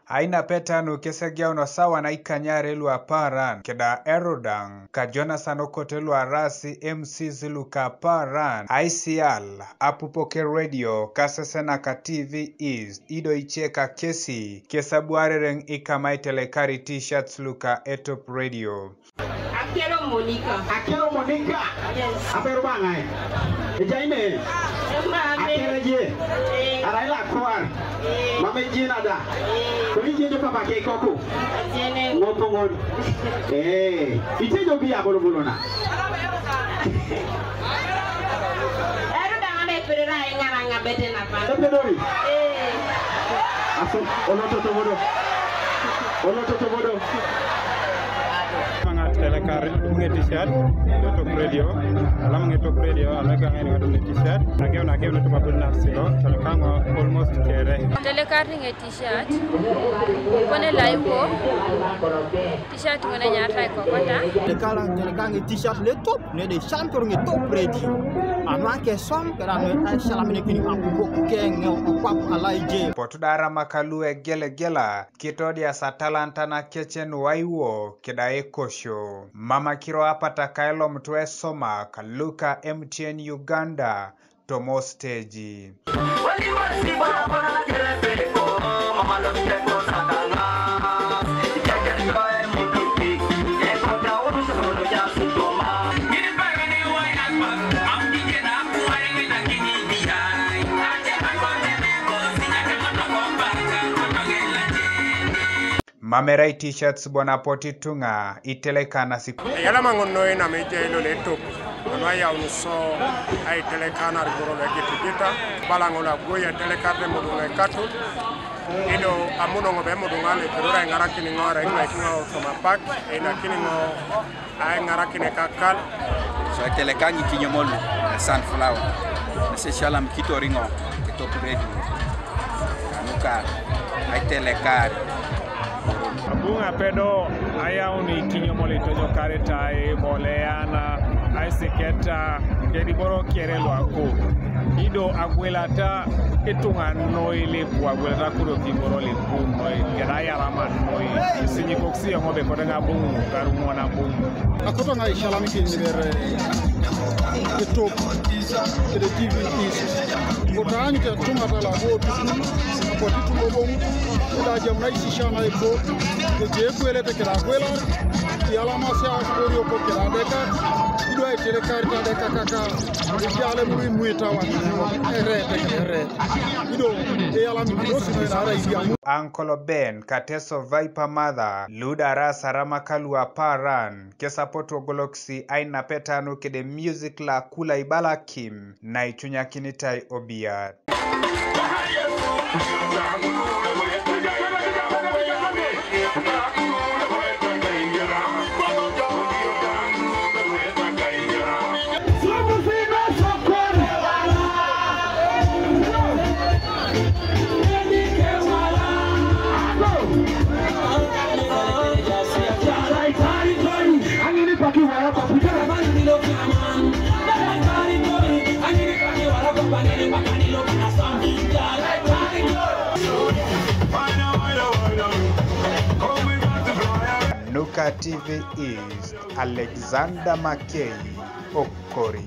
Aina petanu kesegia uno sawa na ikanyare lua paran keda erodang ka Jonathan Okote lua rasi MC ziluka paran ICL apupoke radio kasesena ka TV East ido icheka kesi kesabuarereng ikamaitele kari t-shirts luka etop radio. Akero Monica. Yes. Aperu bangai. Ejaine. Akero je. Araila kwar. Mame jina da. Kuni je papa ke koko. Jene. Ngopongon. Ite jo biya bolo na. Eru da ngame perera ngara bete na pa. Tepedori. Aso oloto bodo. Telekar t-shirt top radio alam top radio alaga ngene t-shirt nageo to babul nafsilo telekango almost kere telekar t-shirt kone live ko t-shirt ngone nyata ko kota telekang t-shirt le top ne de champion ngi top radio ama ke som kara no salamine kini ambo ke ngeo pap alaije potudara makalu gela kitodia satalanta na kechen waiwo kedae kosho Mama Kiro apata kaelo mtue soma kaluka MTN Uganda tomo stage. Mamerai t-shirts bona potitunga itelekana siku. Yala mangono ina meje ilo leto. Anaya unuso ai telekana rigoro lagi tikita. Balangola goya telekade modunga katu. Ido amuno ngobe modunga le perura ngarakini ngora ina kingo from park ina kiningo ai ngarakini kakal. So telekangi kinyomolu sunflower. Se shalam kito ringo top ready. Nuka ai telekari. Bunga pedo aya uni kinyo mole tojo kareta e boleana ai seketa kedi boro kierelo ako ido agwelata etunga noile bu agwelata kuro kiboro le bu noi kedaya rama noi sinyi koksi ngobe kodenga bungu karumona bungu akoto ngai shalami kinibere top de TV East kotani te tunga tala bo ko titungo bongu ida jamna ishana iko je kwele te kera kwela yala masya story ko kera deka ido ai telekar ta deka kaka yale muri muita wa ere ido yala mi dosi na ara idiamu Uncle Ben Kateso Viper Mother Ludara Sarama Kalua Paran kesapoto goloksi aina petanu kede music la kula ibala kim na ichunya kinitai obiat. Nuka TV East Alexander McKay Okori.